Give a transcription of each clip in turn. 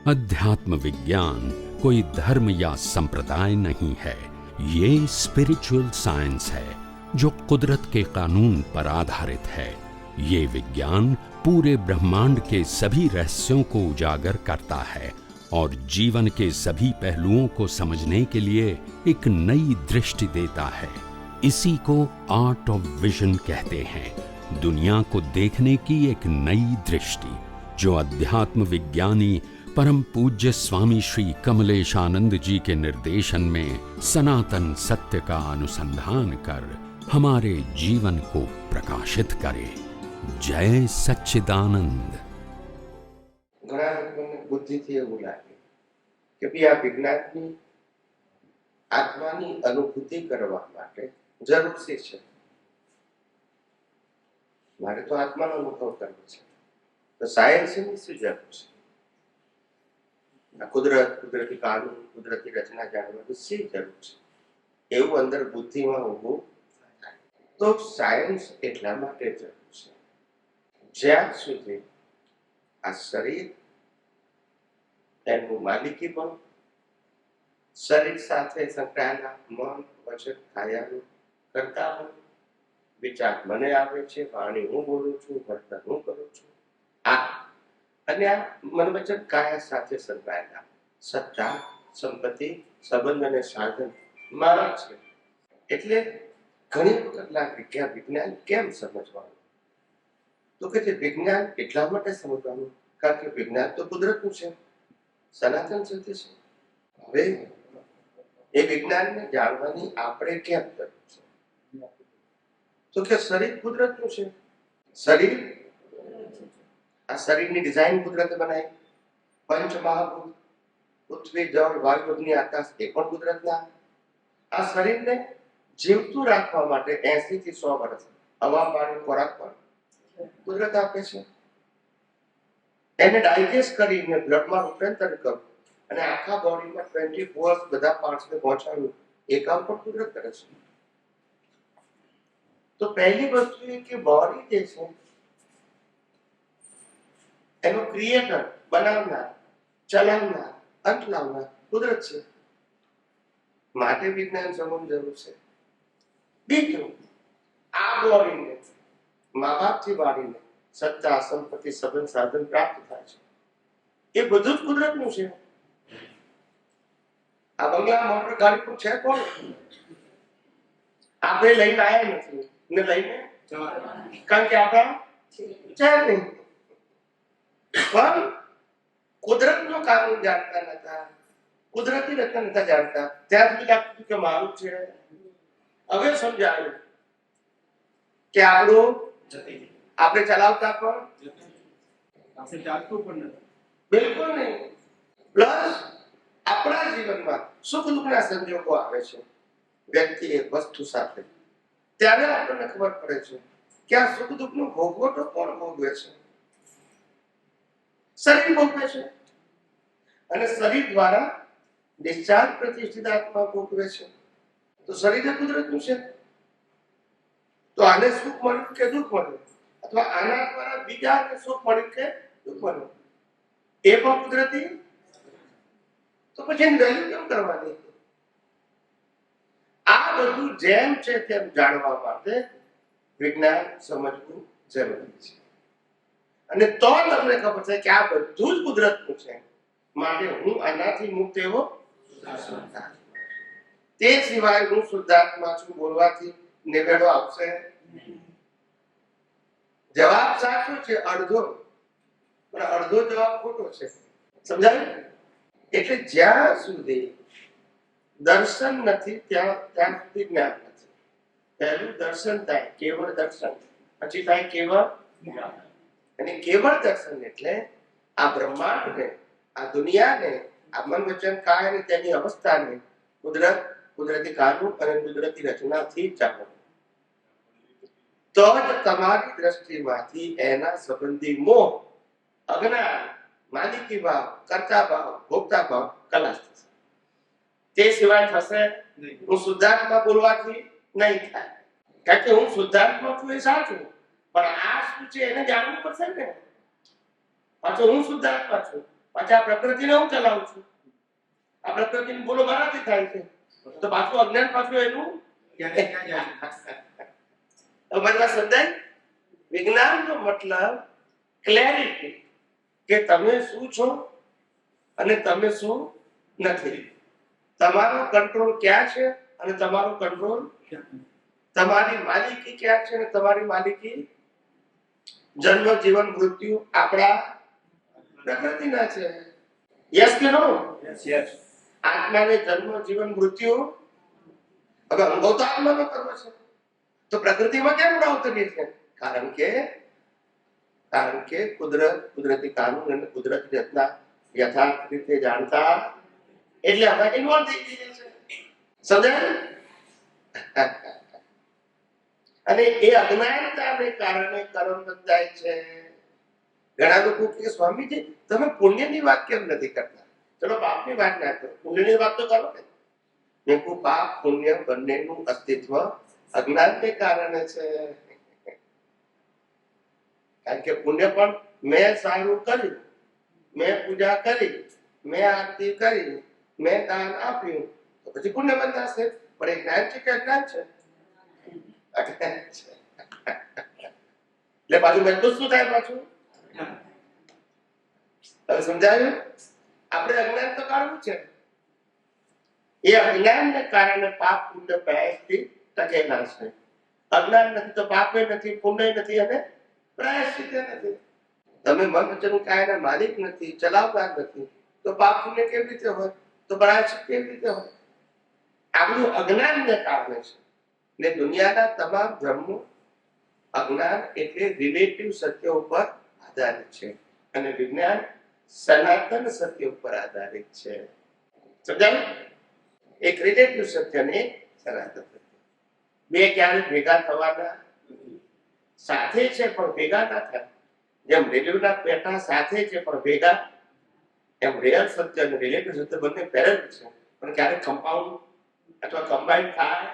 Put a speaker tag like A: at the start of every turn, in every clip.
A: अध्यात्म विज्ञान कोई धर्म या संप्रदाय नहीं है, ये स्पिरिचुअल साइंस है जो कुदरत के कानून पर आधारित है। ये विज्ञान पूरे ब्रह्मांड के सभी रहस्यों को उजागर करता है और जीवन के सभी पहलुओं को समझने के लिए एक नई दृष्टि देता है। इसी को आर्ट ऑफ विजन कहते हैं, दुनिया को देखने की एक नई दृष्टि, जो अध्यात्म विज्ञानी परम पूज्य स्वामी श्री कमलेशानंद जी के निर्देशन में सनातन सत्य का अनुसंधान कर हमारे जीवन को प्रकाशित करे। जय सच्चिदानंद।
B: ઘણા લોકોને બુદ્ધિથી એવું લાગે કે ભાઈ આ વિજ્ઞાનની આત્માની અનુભૂતિ કરવા માટે જરૂર છે, મારે તો આત્માનો અનુભવ કરવો છે, તો સાયન્સની શું જરૂર છે? આ કુદરત, કુદરતી કાનૂન, કુદરતી રચના જાણવાની શી જરૂર છે? એવું અંદર બુદ્ધિમાં ઊભું થાય. તો સાયન્સ એટલા માટે જરૂર છે જ્યાં સુધી આ શરીર એનું માલિકીપણ, શરીર સાથે સંકળાયેલા મન, વચન, કાયાનું કરતા વિચાર મને આવે છે, વાણી હું બોલું છું, વર્તન હું કરું છું, આ અને આ મન, વચન, કાયા સાથે સંકળાયેલા સત્તા, સંપત્તિ, સંબંધ અને સાધન મારા છે. એટલે ઘણી વખત લાગે કે આ વિજ્ઞાન કેમ સમજવાનું? તો કે વિજ્ઞાન એટલા માટે સમજવાનું કારણ કે વિજ્ઞાન તો કુદરતનું છે, સનાતન સત્ય છે. હવે એ વિજ્ઞાનને જાણવાની આપણે કેમ જરૂર છે? તો કે શરીર કુદરતનું છે. શરીર, આ શરીરની ડિઝાઇન કુદરતે બનાવી. પંચ મહાભૂત, પૃથ્વી, જળ, વાયુ, અગ્નિ, આકાશ એ પણ કુદરતના. આ શરીરને જીવતું રાખવા માટે 80 થી 100 વર્ષ હવા, પાણી, ખોરાક પણ કુદરત આપે છે. એને ડાયજેસ્ટ કરીને બ્લડમાં રૂપાંતર કરવું અને આખા બોડીમાં 24 અવર્સ બધા પાર્ટ્સને પહોંચાડવું એ કામ પણ કુદરત કરે છે. તો પહેલી વસ્તુ એ કે બોડી જે છે એનો ક્રિએટર, બનાવનાર, ચલાવનાર, અંત લાવનાર કુદરત છે. માટે વિજ્ઞાન સમજવું જરૂર છે. બીજું, આ બોડીને મા બાપથી વાળીને સત્તા, સંપત્તિ, સંબંધ, સાધન પ્રાપ્ત થાય છે. એ બધું જ કુદરતનું છે. આ બંગલા, મોટર, ગાડી પર છે કોણ? આપણે લઈને આવ્યા નથી ને લઈને કારણ કે આપણા છે નહીં. પણ કુદરતનો કાનૂન જાણતા નતા, કુદરતી રચના નતા જાણતા, ત્યાં સુધી લાગતું કે મારું છે. હવે સમજાયું કે આપણું આપણે ચલાવતા પણ આપણે ચાલતું પણ નથી, બિલકુલ નહીં. પ્લસ આપણા જીવનમાં સુખ દુઃખના સંજોગો આવે છે વ્યક્તિ એક વસ્તુ સાથે, ત્યારે આપણને ખબર પડે છે કે આ સુખ દુઃખનો ભોગવટો કોણ ભોગવે છે? શરીર ભોગવે છે. અને શરીર દ્વારા ડિસ્ચાર્જ પ્રતિષ્ઠિત આત્મા ભોગવે છે. તો શરીર કુદરતનું છે. તો આને સુખ મળ્યું કે દુઃખ મળ્યું, અથવા આના દ્વારા બીજાને સુખ મળ્યું કે દુઃખ મળ્યું, એ પણ કુદરતી. તો પછી વેલ્યુ કેમ કરવાની? આ બધું જેમ છે તેમ જાણવા માટે વિજ્ઞાન સમજવું જરૂરી છે. અને તો તમને ખબર છે કે આ બધું જ કુદરતનું છે, માટે હું આનાથી મુક્ત એવો તે સિવાય હું શુદ્ધાત્મા છું બોલવાથી નિવેડો આવશે. જવાબ સાચો છે અડધો, પણ અડધો જવાબ ખોટો છે. સમજાયું? એટલે જ્યાં સુધી દર્શન નથી ત્યાં સુધી જ્ઞાન નથી. પહેલું દર્શન થાય, કેવળ દર્શન, પછી થાય કેવળ જ્ઞાન. અને કેવળ દર્શન એટલે આ બ્રહ્માંડને, આ દુનિયાને, આ મન, વચન, કાય અને તેની અવસ્થાને કુદરત, કુદરતી કાનૂન અને કુદરતી રચનાથી જાણવું. તો જ તમારી દ્રષ્ટિમાંથી એના સંબંધી મોહ, અજ્ઞાન, માલિકી ભાવ, કર્તા ભાવ, ભોગતા ભાવ ખલાસ થશે. તે સિવાય થશે હું શુદ્ધાત્મા બોલવાથી નહીં થાય. કારણ કે હું શુદ્ધાત્મા છું એ સાચું, પણ આ શું છે એને જાણવું પડશે ને. પાછો હું શુદ્ધાત્મા છું પાછા પ્રકૃતિને હું ચલાવું છું. આ પ્રકૃતિની બોલો મારાથી થાય છે, તો પાછું અજ્ઞાન પાછું એનું અમારી સમજાય. વિજ્ઞાનનો મતલબ ક્લેરિટી, કે તમે શું છો અને તમે શું નથી. તમારો કંટ્રોલ ક્યાં છે અને તમારો કંટ્રોલ, તમારી માલિકી ક્યાં છે અને તમારી માલિકી, જન્મ જીવન મૃત્યુ આપણા પ્રકૃતિના છે. યસ કે નો? યસ. આત્માને જન્મ જીવન મૃત્યુ હવે અનુભવ તો આત્માનો કરવો છે, તો પ્રકૃતિમાં કેમ ઉડાવ કરીએ છીએ? કારણ કે કુદરત, કુદરતી કાનૂન અને કુદરતી રચના યથાર્થ રીતે જાણતા, એટલે હવે ઇન્વોલ્વ થઈ જઈએ છે. સમજાય? અને એ અજ્ઞાનતાને કારણે કર્મ બંધાય છે. ઘણા લોકો કહે સ્વામીજી તમે પુણ્યની વાત કેમ નથી કરતા? ચલો પાપની વાત ના કરો, પુણ્યની વાત તો કરો ને. મેં કહું પાપ પુણ્ય બંનેનું અસ્તિત્વ અજ્ઞાનને કારણે છે. કારણ કે પુણ્ય પણ મેં સારું કર્યું, મેં પૂજા કરી, મેં આરતી કરી, મેં દાન આપ્યું, તો પછી પુણ્ય બંધાશે. પણ એ જ્ઞાન છે કે અજ્ઞાન છે? અજ્ઞાન છે. એટલે પાછું મેં તો શું થાય પાછું? હવે સમજાયું? આપણે અજ્ઞાન તો કાઢવું છે. એ અજ્ઞાનને કારણે પાપ પુણ્ય પ્રયાસથી ટકેલા છે. અજ્ઞાન નથી તો પાપે નથી, પુણ્ય નથી અને પ્રાયશ્ચિત નથી. તમે મન વચન કાયના માલિક નથી, ચલાવનાર નથી, તો પાપ પુણ્ય કેવી રીતે હોય? તો પ્રાયશ્ચિત કેવી રીતે હોય? આપણું અજ્ઞાનને કારણે છે. ને દુનિયાના તમામ ધર્મો અજ્ઞાન એટલે રિલેટિવ સત્ય ઉપર આધારિત છે, અને વિજ્ઞાન સનાતન સત્ય ઉપર આધારિત છે. સમજાયું? એક રિલેટિવ સત્ય ને સનાતન સત્ય, બે ક્યારે ભેગા થવાના સાથે છે પણ ભેગા ના થાય. જેમ રેડિયોના પેટા સાથે છે પણ ભેગા, એમ રિયલ સત્ય અને રિલેટિવ સત્ય બંને પેરેલલ છે, પણ ક્યારે કમ્પાઉન્ડ અથવા કમ્બાઇન્ડ થાય.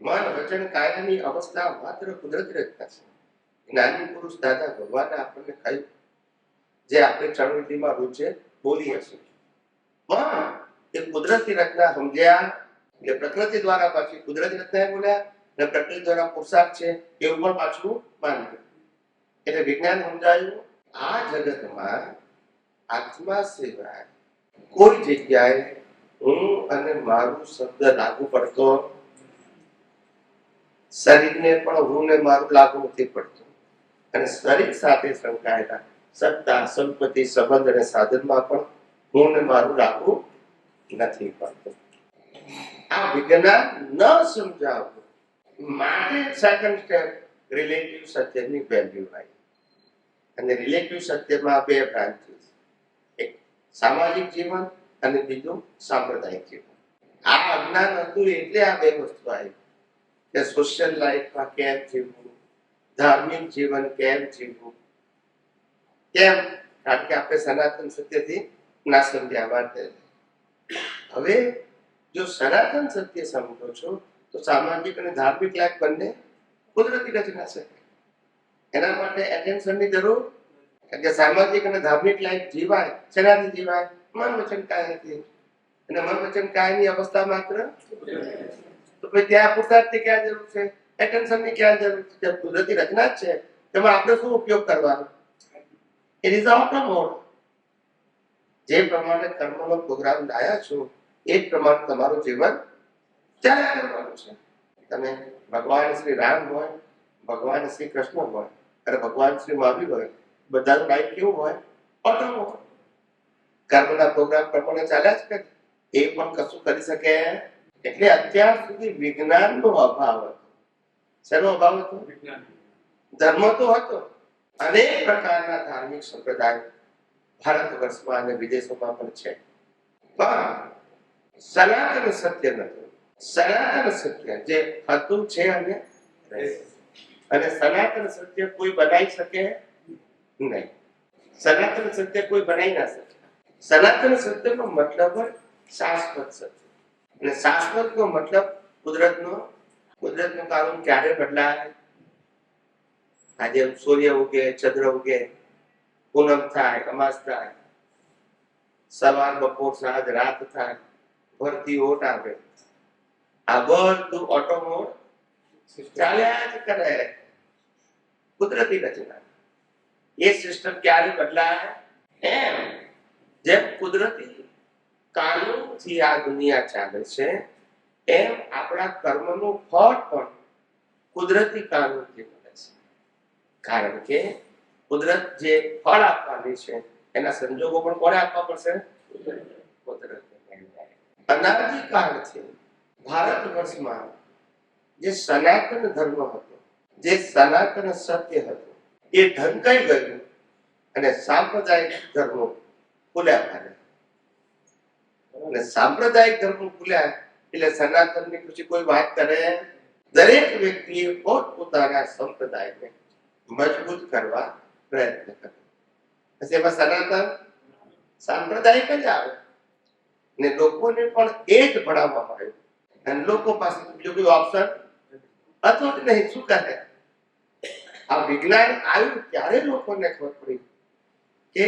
B: મન વચન કાયાની અવસ્થા માત્ર કુદરતી રચના છે. જ્ઞાની પુરુષ દાદા ભગવાને આપણને કહ્યું, જે આપણે ચરણવિધિમાં રોજે બોલીએ છીએ, પણ એ કુદરતી રચના સમજ્યા એટલે પ્રકૃતિ દ્વારા પાછી કુદરતી રચના બોલ્યા, અને પ્રકૃતિ દ્વારા પુરુષાર્થ છે એવું પણ પાછું માન્યું. એટલે વિજ્ઞાન સમજાયું, આ જગતમાં આત્મા સિવાય કોઈ જગ્યાએ હું અને મારું શબ્દ લાગુ પડતો, શરીરને પણ હું ને મારું લાગુ નથી પડતું. અને શરીર સાથે સંકળાયેલા સત્તા, સંપત્તિ, સંબંધ અને સાધનમાં પણ હું ને મારું લાગુ નથી પડતું. આ વિજ્ઞાન ન સમજાવવું માટે સેકન્ડ સ્ટેપ રિલેટિવ સત્યની વેલ્યુ આવી. અને રિલેટિવ સત્યમાં બે બ્રાન્ચીસ, એક સામાજિક જીવન અને બીજું સાંપ્રદાયિક જીવન. આ અજ્ઞાન હતું એટલે આ બે વસ્તુ આવી કે સોશિયલ લાઈફમાં કેમ જીવવું, ધાર્મિક જીવન કેમ જીવવું. કેમ? કારણ કે આપણે સનાતન સત્યથી ના સમજ્યા માટે. હવે જો સનાતન સત્ય સમજો છો તો સામાજિક અને ધાર્મિક લાઈફ બંને કુદરતી રચના છે. એના માટે એટેન્શનની જરૂર, કારણ કે સામાજિક અને ધાર્મિક લાઈફ જીવાય, શેનાથી જીવાય? મન વચન કાયથી. અને મન વચન કાયની અવસ્થા માત્ર, તો પછી ત્યાં પુરુષાર્થની ક્યાં જરૂર છે? એટેન્શનની ક્યાં જરૂર છે? કુદરતી રચના જ છે, તેમાં આપણે શું ઉપયોગ કરવાનો? It is out of mode. જે પ્રમાણે કર્મનો પ્રોગ્રામ લાયા છો એ જ પ્રમાણે તમારું જીવન ચાલ્યા કરવાનું છે. તમે ભગવાન શ્રી રામ હોય, ભગવાન શ્રી કૃષ્ણ હોય અને ભગવાન શ્રી મહાવીર હોય, બધાનું લાઈફ કેવું હોય? ઓટોમોડ. કર્મના પ્રોગ્રામ પ્રમાણે ચાલ્યા જ કરે, એ પણ કશું કરી શકે. એટલે અત્યાર સુધી વિજ્ઞાનનો અભાવ હતો. શેનો અભાવ હતો? ધર્મ તો હતો, અનેક પ્રકારના ધાર્મિક સંપ્રદાય ભારત વર્ષમાં અને વિદેશોમાં પણ છે, પણ સનાતન સત્ય નથી. સનાતન સત્ય જે હતું છે અને સનાતન સત્ય કોઈ બનાવી શકે નહીં. સનાતન સત્ય કોઈ બનાવી ના શકે. સનાતન સત્યનો મતલબ શાશ્વત સત્ય, અને શાશ્વતનો મતલબ કુદરતનો કાનૂન ક્યારે બદલાય? આજે સૂર્ય ઉગે, ચંદ્ર ઉગે, પૂનમ થાય, અમાસ થાય, સવાર બપોર સાંજ રાત થાય, ભરતી ઓટ આવે, આ બધું ઓટોમોડ ચાલ્યા જ કરે. કુદરતી રચના. એ સિસ્ટમ ક્યારે બદલાય? એમ જેમ કુદરતી કાનૂનથી આ દુનિયા ચાલે છે, એમ આપણા કર્મનું ફળ પણ કુદરતી કાનૂનથી મળે છે. કારણ કે કુદરત જે ફળ આપવાની છે એના સંજોગો પણ કોને આપવા પડશે? કુદરત. અનાદિકાળથી ભારત વર્ષમાં જે સનાતન ધર્મ હતો, જે સનાતન સત્ય હતું, એ ઢંકાઈ ગયું અને સાંપ્રદાયિક ધર્મો ખુલ્યા પાડ્યા. અને સાંપ્રદાયિક ધર્મો ખુલ્યા એટલે સનાતનની પછી કોઈ વાત કરે? દરેક વ્યક્તિએ પોતપોતાના સંપ્રદાયને મજબૂત કરવા પ્રયત્ન કર્યો. પછી એમાં સનાતન સાંપ્રદાયિક જ આવે ને લોકોને પણ એ જ ભણાવવામાં આવ્યું. અને લોકો પાસે બીજો કોઈ ઓપ્શન હતો જ નહીં. શું કહે? આ વિજ્ઞાન આવ્યું ત્યારે લોકોને ખબર પડી કે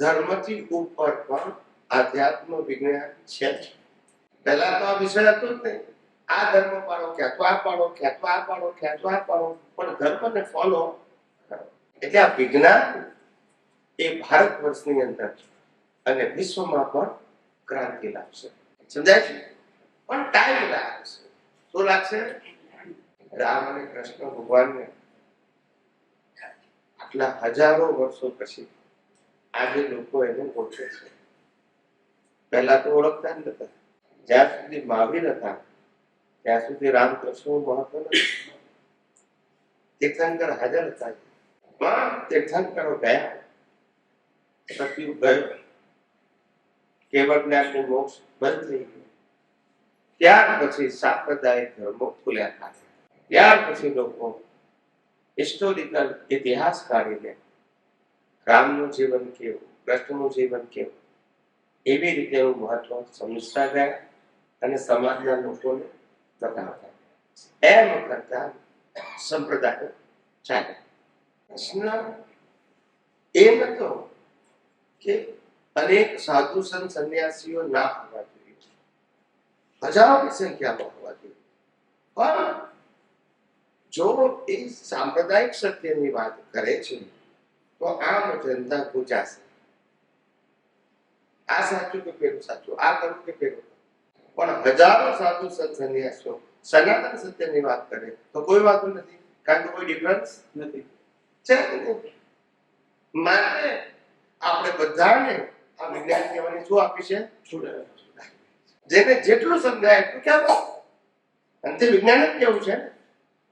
B: ધર્મથી ઉપર પણ આધ્યાત્મ વિજ્ઞાન છે. પહેલા તો આ વિષય હતો જ નહીં. આ ધર્મ પાડો, ક્યાં તો આ પાડો, ક્યાં તો આ પાડો, ક્યાં તો આ પાડો, પણ ધર્મને ફોલો કરો. એટલે આ વિજ્ઞાન એ ભારત વર્ષની અંદર અને વિશ્વમાં પણ ક્રાંતિ લાવશે. સમજાય છે? પણ ટાઈમ લાગશે. શું લાગશે? રામ અને કૃષ્ણ ભગવાનને આટલા હજારો વર્ષો પછી આજે લોકો એને ઓળખે છે. પહેલા તો ઓળખતા જ નતા. જ્યાં સુધી મહાવીર હતા ત્યાં સુધી રામકૃષ્ણ મહત્વ નથી. તીર્થંકર હાજર હતા, પણ તીર્થંકરો ગયા, સતયુગ ગયો, કેવળ જ્ઞાનનું મોક્ષ બંધ થઈ ગયું. ત્યાર પછી સાંપ્રદાયિક ધર્મો ખુલ્યા થાય. ત્યાર પછી લોકો હિસ્ટોરિકલ ઇતિહાસ કાઢીને રામનું જીવન કેવું, કૃષ્ણનું જીવન કેવું, એવી રીતે એનું મહત્વ સમજતા ગયા અને સમાજના લોકોને બતાવતા. એમ કરતા સંપ્રદાય ચાલે. પ્રશ્ન એ નતો કે અનેક સાધુ સંત સંન્યાસીઓ ના હોવા જોઈએ, હજારોની સંખ્યામાં હોવા જોઈએ, પણ જો એ સાંપ્રદાયિક સત્યની વાત કરે છે તો આમ જનતા પૂછાશે, આ સાચું કે પેલું સાચું, આ કરવું કે પેલું. પણ હજારો સાધુ સંત સંન્યાસીઓ સનાતન સત્યની વાત કરે તો કોઈ વાત નથી, કારણ કે કોઈ ડિફરન્સ નથી. માટે આપણે બધાને આ વિજ્ઞાન કહેવાની શું આપી છે? જેને જેટલું સમજાય એટલું કેવું. અંતે વિજ્ઞાન જ કેવું છે.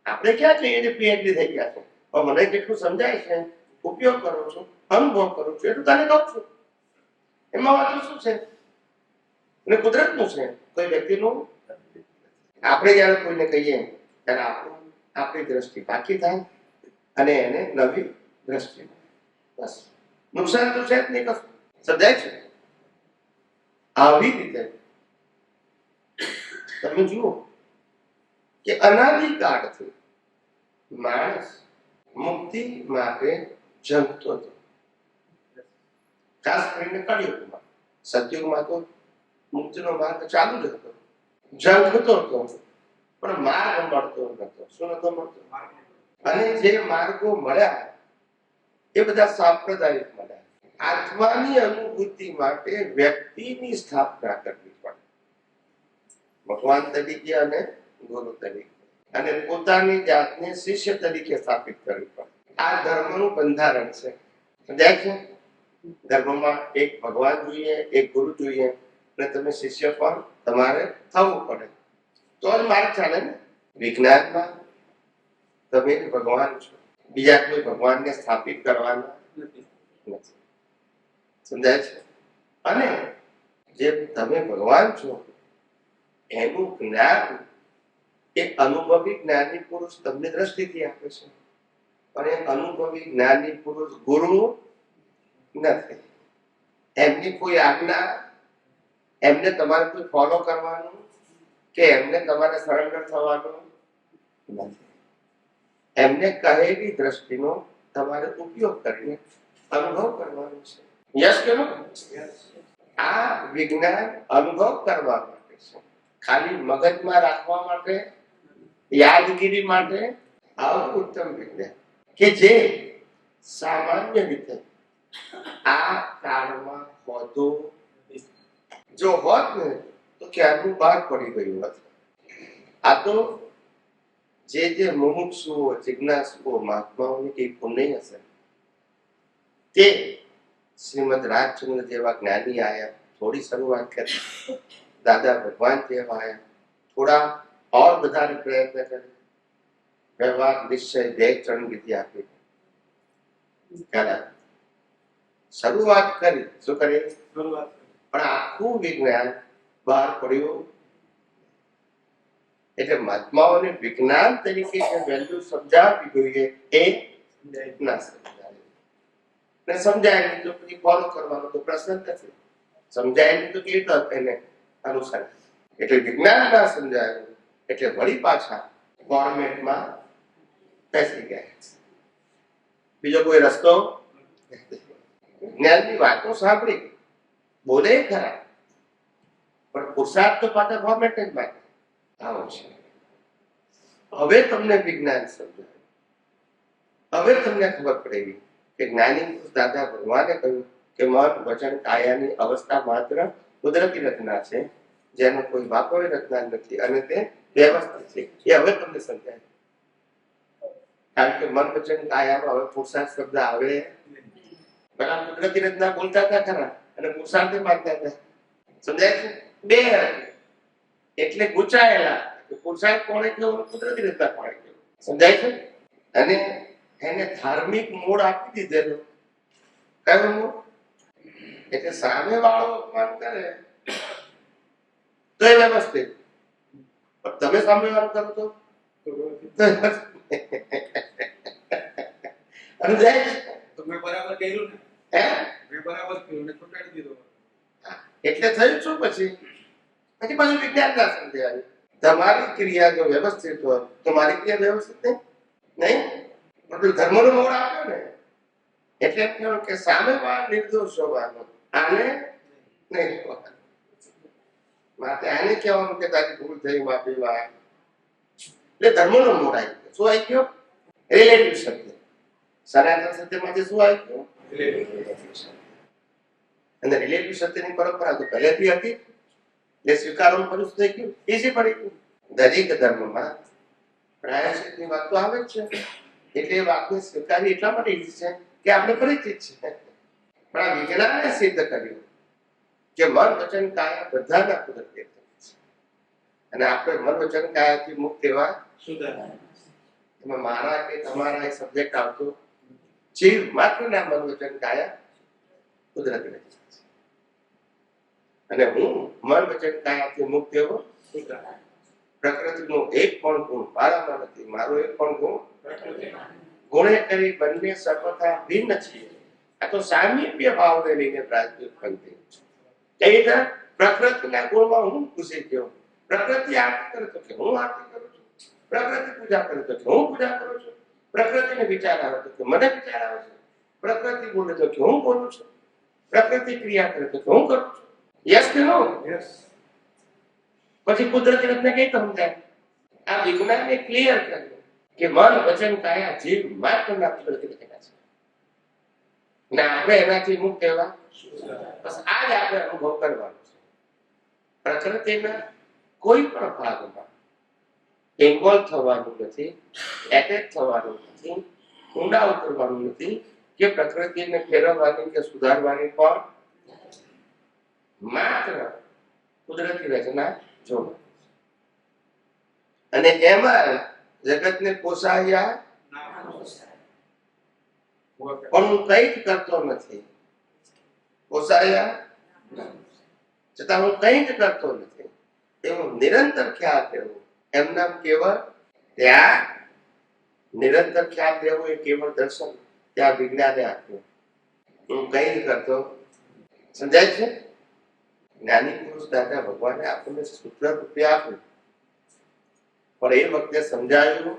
B: આપણે ક્યાં કહીએ કે પીએચડી થઈ ગયા છે, પણ મને જેટલું સમજાય છે, ઉપયોગ કરું છું, અનુભવ કરું છું, એટલું તને કહું છું. એમાં વાતો શું છે? અને કુદરતનું છે, કોઈ વ્યક્તિનું. આપણે જયારે કોઈને કહીએ ત્યારે આપણી દ્રષ્ટિ પાકી થાય અને એને નવી દ્રષ્ટિ. બસ નુકસાન તો છે જ નહીં કશું. સમજાય છે? આવી રીતે તમે જુઓ કે અનાદિકાળથી માણસ મુક્તિ માટે જંગતો હતો. ખાસ કરીને કળિયુગમાં. સતયુગમાં તો મુક્તિનો માર્ગ ચાલુ જ હતો, જંગતો હતો, પણ માર્ગ મળતો નતો. શું નતો મળતો? અને જે માર્ગો મળ્યા એ બધા સાંપ્રદાયિક મળ્યા. આત્માની અનુભૂતિ માટે વ્યક્તિની સ્થાપના કરવી પડે, ભગવાન તરીકે અને ગુરુ તરીકે, અને પોતાની જાતને શિષ્ય તરીકે સ્થાપિત કરવી પડે. આ ધર્મનું બંધારણ છે. સમજાય છે? ધર્મમાં એક ભગવાન જોઈએ, એક ગુરુ જોઈએ, અને તમે શિષ્ય પણ તમારે થવું પડે, તો જ માર્ગ ચાલે ને. વિજ્ઞાનમાં તમે ભગવાન છો, બીજા કોઈ ભગવાનને સ્થાપિત કરવાના નથી. સમજાય છે? અને જે તમે ભગવાન છો એનું જ્ઞાન એ અનુભવી જ્ઞાની પુરુષ તમને દ્રષ્ટિથી આપે છે, પણ એ અનુભવી જ્ઞાની પુરુષ ગુરુ નથી. એમની કોઈ આજ્ઞા, એમને તમારે કોઈ ફોલો કરવાનું કે એમને તમારે સરેન્ડર થવાનું નથી. એમને કહેલી દ્રષ્ટિનો તમારે ઉપયોગ કરીને અનુભવ કરવાનો છે. યસ કે નો? આ વિજ્ઞાન અનુભવ કરવા માટે છે, ખાલી મગજમાં રાખવા માટે, યાદગીરી માટે. આવું ઉત્તમ વિજ્ઞાન કે જે સામાન્ય રીતે આ કાળમાં હોતું, જો હોત ને તો ક્યારનું બહાર પડી ગયું હોત. આ તો જે મુમુક્ષુઓ, જિજ્ઞાસુઓ, મહાત્માઓની કઈ પુણ્ય હશે, તે શ્રીમદ રાજચંદ્ર જેવા જ્ઞાની આયા, થોડી શરૂઆત કરી, દાદા ભગવાન જેવા આયા, થોડા ઓર વધારે પ્રયત્ન કરે, વ્યવહાર, નિશ્ચય, દેહ, ચરણ વિધિ આપી, શરૂઆત કરી. શું કરી? પણ આખું વિજ્ઞાન બહાર પડ્યું. એટલે મહાત્માઓને વિજ્ઞાન તરીકે જે વેલ્યુ સમજાવવી જોઈએ એ ના સમજાય. ને સમજાય નહીં તો પછી ફોલો કરવાનો તો પ્રશ્ન નથી. સમજાય નહીં તો કેવી રીતે એને અનુસરે? એટલે વિજ્ઞાન ના સમજાયું એટલે વળી પાછા ફોર્મેટમાં બેસી ગયા. બીજો કોઈ રસ્તો? જ્ઞાનની વાતો સાંભળી, બોલે ખરા, પણ પુરુષાર્થ તો પાછા ફોર્મેટ જ માટે આવો છે. હવે તમને વિજ્ઞાન સમજાય, હવે તમને ખબર પડેલી કે જ્ઞાની પુરુષ દાદા ભગવાને કહ્યું કે મન, વચન, કાયાની અવસ્થા માત્ર કુદરતી રચના છે, જેનો કોઈ બાપોએ રચના નથી અને તે વ્યવસ્થિત છે. એ હવે તમને સમજાય. કારણ કે મન, વચન, કાયામાં હવે પુરુષાર્થ શબ્દ આવે. પેલા કુદરતી રચના બોલતા હતા ખરા અને પુરુષાર્થ માનતા હતા. સમજાય છે? બે એટલે ગુચાયેલા. પુરુષાર્થ કોણે કેવો, કુદરતી રચના કોણે કેવો. સમજાય છે? અને એને ધાર્મિક મૂળ આપી દીધેલું. કયું મૂળ? એટલે સામે વાળો અપમાન કરે તો એ વ્યવસ્થિત, પણ તમે સામે વાળો કરો તો
C: તમે બરાબર કર્યું ને?
B: હે?
C: મેં બરાબર કર્યું ને છોટાડી દીધો.
B: એટલે થયું શું? પછી પાછું વિજ્ઞાન ના સમજાય. તમારી ક્રિયા જો વ્યવસ્થિત હોય તો મારી ક્રિયા વ્યવસ્થિત નહીં. બધું ધર્મનો મોડ આપ્યો ને એટલે કહ્યું કે સામે વાળા નિર્દોષ હોવાનો, આને નહીં હોવાનું. માટે આને કહેવાનું કે તારી ભૂલ થઈ, માફી માંગ. એટલે ધર્મનો મોડ આવી ગયો. શું આવી ગયો? રિલેટિવ સત્ય. સનાતન સત્યમાંથી શું આવી ગયું? અને રિલેટિવ સત્યની પરંપરા તો પહેલેથી હતી, એટલે સ્વીકારવું પડ્યું થઈ ગયું, ઈઝી પડી ગયું. દરેક ધર્મમાં પ્રાયશ્ચિતની વાત તો આવે જ છે, એટલે એ વાતને સ્વીકારવી એટલા માટે ઈઝી છે કે આપણે પરિચિત છે. પણ આ વિજ્ઞાને સિદ્ધ કર્યું કે મન, વચન, કાયા બધાના કુદરતી છે અને આપણે મન, વચન, કાયાથી મુક્ત એવા સુધારા. એમાં મારા કે તમારા એક સબ્જેક્ટ આવતો, જીવ માત્રના મન, વચન, કાયા કુદરતી રચના છે અને હું મન, વચન, કાયાથી મુક્ત એવો સુધારા. પ્રકૃતિનો એક પણ ગુણ મારામાં નથી, મારો એક પણ ગુણ ગુણે કરી બંને સર્વથા ભિન્ન છીએ. આ તો સામીપ્ય ભાવને લઈને પ્રાચીન પંક્તિ છે. એ રીતે પ્રકૃતિના ગુણમાં હું ઘૂસી ગયો. પ્રકૃતિ આરતી કરે તો કે હું આરતી કરું છું, પ્રકૃતિ પૂજા કરે તો કે હું પૂજા કરું છું, પ્રકૃતિને વિચાર આવે તો કે મને વિચાર આવે છે, પ્રકૃતિ બોલે તો કે હું બોલું છું, પ્રકૃતિ ક્રિયા કરે તો કે હું કરું છું. યસ કે નો?
C: યસ.
B: પછી કુદરતી રચના કઈ સમજાય? આ વિજ્ઞાને ક્લિયર કર્યું કે મન, વચન, કાયા જીવ માત્રના કુદરતી રચના છે ને આપણે એનાથી મુક્ત એવા. બસ આ જ આપણે અનુભવ કરવાનો છે. પ્રકૃતિના કોઈ પણ ભાગમાં ઇન્વોલ્વ થવાનું નથી, એટેચ થવાનું નથી, ઊંડા ઉતરવાનું નથી કે પ્રકૃતિને ફેરવવાની કે સુધારવાની, પણ માત્ર કુદરતી રચના જોવા. અને એમાં જગતને પોસાયા પણ હું કઈ જ કરતો નથી. પોસાયા છતાં હું કઈ જ કરતો નથી એવું નિરંતર ખ્યાલ રહેવું. એમના કેવળ ત્યાં નિરંતર ખ્યાલ રહેવું એ કેવળ દર્શન ત્યાં વિજ્ઞાને આપ્યું. હું કઈ જ કરતો. સમજાય છે? જ્ઞાની પુરુષ દાદા ભગવાને આપણને સૂત્ર રૂપે આપ્યું, પણ એ વખતે સમજાયું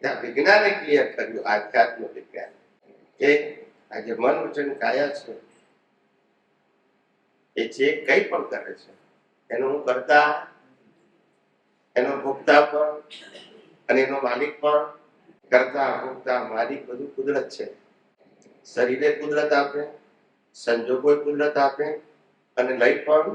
B: ત્યાં વિજ્ઞાને ક્લિયર કર્યું. આધ્યાત્મ વિજ્ઞાન કે આજે મન, વચન, કાયા છે એ જે કંઈ પણ કરે છે એનો હું કરતા, એનો ભોગતા પણ અને એનો માલિક પણ. કરતા ભોગતા માલિક બધું કુદરત છે. શરીરે કુદરત આપે, સંજોગો કુદરત આપે અને લઈ પણ